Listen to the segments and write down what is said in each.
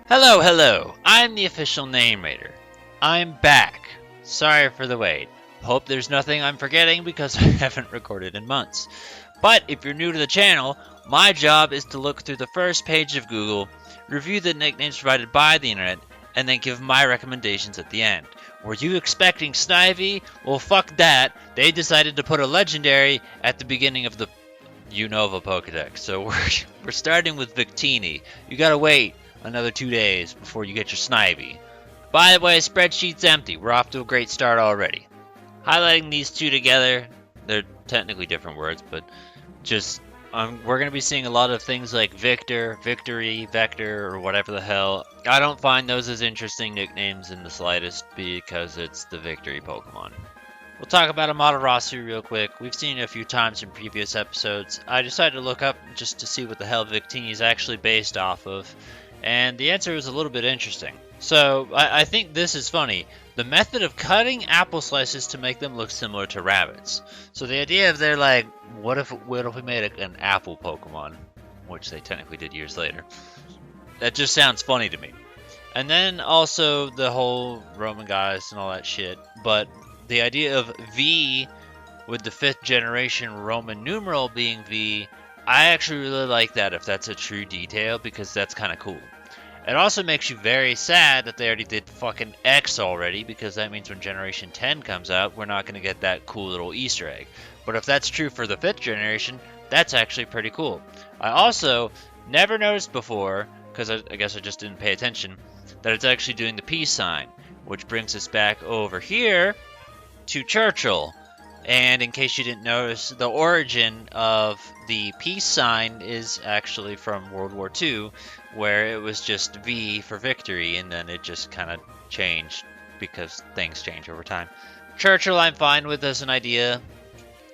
Hello, hello. I'm the official name raider. I'm back. Sorry for the wait. Hope there's nothing I'm forgetting because I haven't recorded in months. But if you're new to the channel, my job is to look through the first page of Google, review the nicknames provided by the internet, and then give my recommendations at the end. Were you expecting Snivy? Well, fuck that. They decided to put a legendary at the beginning of the Unova Pokedex. So we're starting with Victini. You gotta wait another 2 days before you get your Snivy. By the way, spreadsheet's empty. We're off to a great start already. Highlighting these two together, they're technically different words, but just we're going to be seeing a lot of things like Victor, Victory, Vector, or whatever the hell. I don't find those as interesting nicknames in the slightest because it's the Victory Pokemon. We'll talk about Amaterasu real quick. We've seen it a few times in previous episodes. I decided to look up just to see what the hell Victini is actually based off of, and the answer was a little bit interesting. So, I think this is funny. The method of cutting apple slices to make them look similar to rabbits. So the idea of they're like, what if we made an apple Pokemon? Which they technically did years later. That just sounds funny to me. And then also the whole Roman guys and all that shit. But the idea of V with the 5th generation Roman numeral being V, I actually really like that if that's a true detail because that's kind of cool. It also makes you very sad that they already did fucking X already, because that means when Generation 10 comes out, we're not going to get that cool little Easter egg. But if that's true for the 5th generation, that's actually pretty cool. I also never noticed before, because I guess I just didn't pay attention, that it's actually doing the peace sign, which brings us back over here to Churchill. And in case you didn't notice, the origin of the peace sign is actually from World War II, where it was just V for victory, and then it just kind of changed because things change over time. Churchill I'm fine with as an idea.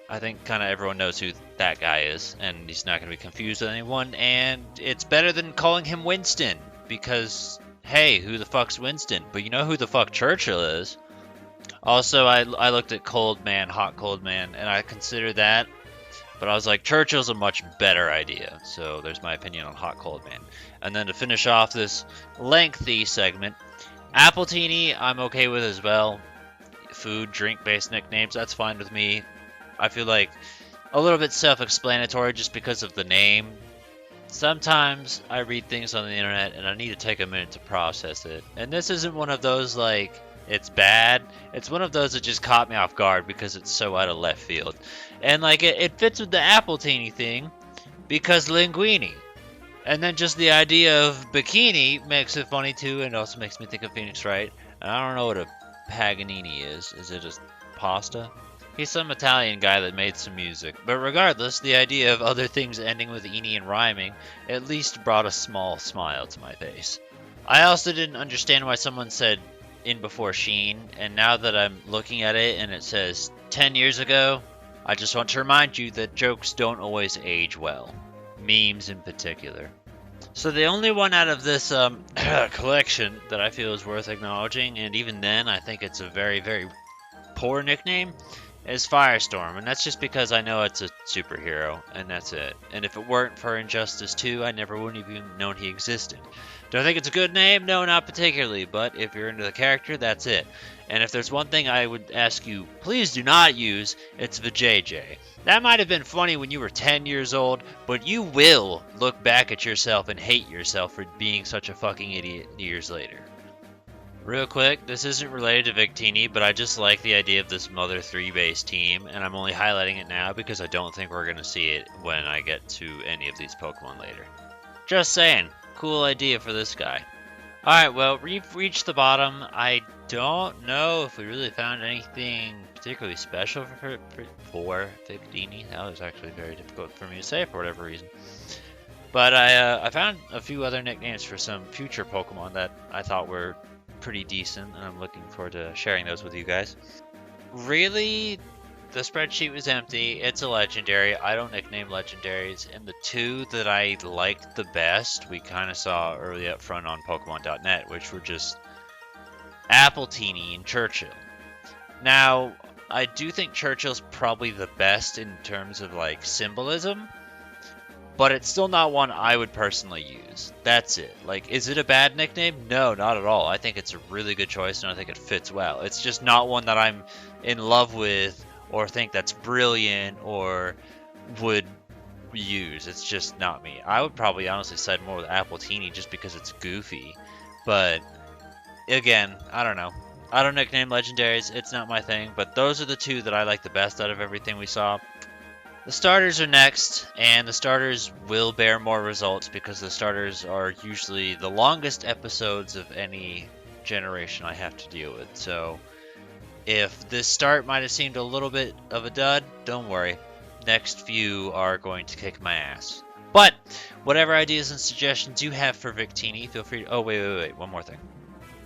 I think kind of everyone knows who that guy is, and he's not going to be confused with anyone, and it's better than calling him Winston, because, hey, who the fuck's Winston? But you know who the fuck Churchill is. Also, I looked at Cold Man, Hot Cold Man, and I considered that, but I was like, Churchill's a much better idea. So there's my opinion on Hot Cold Man. And then to finish off this lengthy segment, Appletini I'm okay with as well. Food, drink-based nicknames, that's fine with me. I feel like a little bit self-explanatory just because of the name. Sometimes I read things on the internet and I need to take a minute to process it. And this isn't one of those like, it's bad. It's one of those that just caught me off guard because it's so out of left field. And like it fits with the Appletini thing because linguini. And then just the idea of bikini makes it funny too, and also makes me think of Phoenix Wright. And I don't know what a Paganini is. Is it just pasta? He's some Italian guy that made some music. But regardless, the idea of other things ending with "ini" and rhyming at least brought a small smile to my face. I also didn't understand why someone said in before Sheen, and now that I'm looking at it and it says 10 years ago, I just want to remind you that jokes don't always age well. Memes in particular. So the only one out of this collection that I feel is worth acknowledging, and even then I think it's a very, very poor nickname, is Firestorm, and that's just because I know it's a superhero, and that's it. And if it weren't for Injustice 2, I never would have even known he existed. Do I think it's a good name? No, not particularly, but if you're into the character, that's it. And if there's one thing I would ask you, please do not use, it's Vijay. That might have been funny when you were 10 years old, but you will look back at yourself and hate yourself for being such a fucking idiot years later. Real quick, this isn't related to Victini, but I just like the idea of this Mother 3 based team, and I'm only highlighting it now because I don't think we're going to see it when I get to any of these Pokemon later. Just saying, cool idea for this guy. Alright, well, we've reached the bottom. I don't know if we really found anything particularly special for Victini. That was actually very difficult for me to say for whatever reason. But I found a few other nicknames for some future Pokemon that I thought were pretty decent, and I'm looking forward to sharing those with you guys. Really, the spreadsheet was empty. It's a legendary. I don't nickname legendaries, and the two that I liked the best we kind of saw early up front on Pokemon.net, which were just Appletini and Churchill. Now, I do think Churchill's probably the best in terms of like symbolism, but it's still not one I would personally use. That's it. Like, is it a bad nickname? No, not at all. I think it's a really good choice, and I think it fits well. It's just not one that I'm in love with, or think that's brilliant, or would use. It's just not me. I would probably honestly side more with Appletini just because it's goofy. But again, I don't know. I don't nickname legendaries. It's not my thing. But those are the two that I like the best out of everything we saw. The starters are next, and the starters will bear more results because the starters are usually the longest episodes of any generation I have to deal with. So if this start might have seemed a little bit of a dud, don't worry. Next few are going to kick my ass. But whatever ideas and suggestions you have for Victini, feel free to... Oh, wait. One more thing.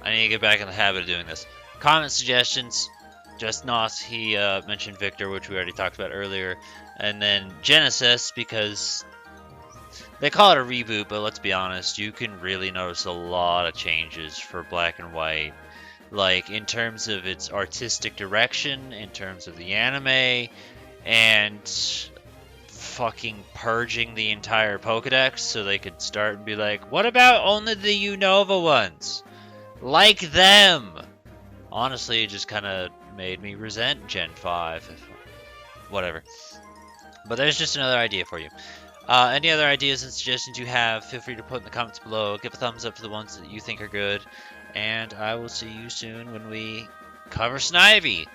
I need to get back in the habit of doing this. Comment suggestions. Just Nos, he mentioned Victor, which we already talked about earlier. And then Genesis, because they call it a reboot, but let's be honest, you can really notice a lot of changes for Black and White. Like, in terms of its artistic direction, in terms of the anime, and fucking purging the entire Pokedex so they could start and be like, what about only the Unova ones? Like them! Honestly, it just kind of made me resent Gen 5. Whatever. But there's just another idea for you. Any other ideas and suggestions you have, feel free to put in the comments below. Give a thumbs up to the ones that you think are good. And I will see you soon when we cover Snivy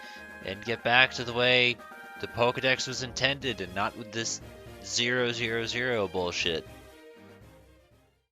and get back to the way the Pokedex was intended and not with this 000 bullshit.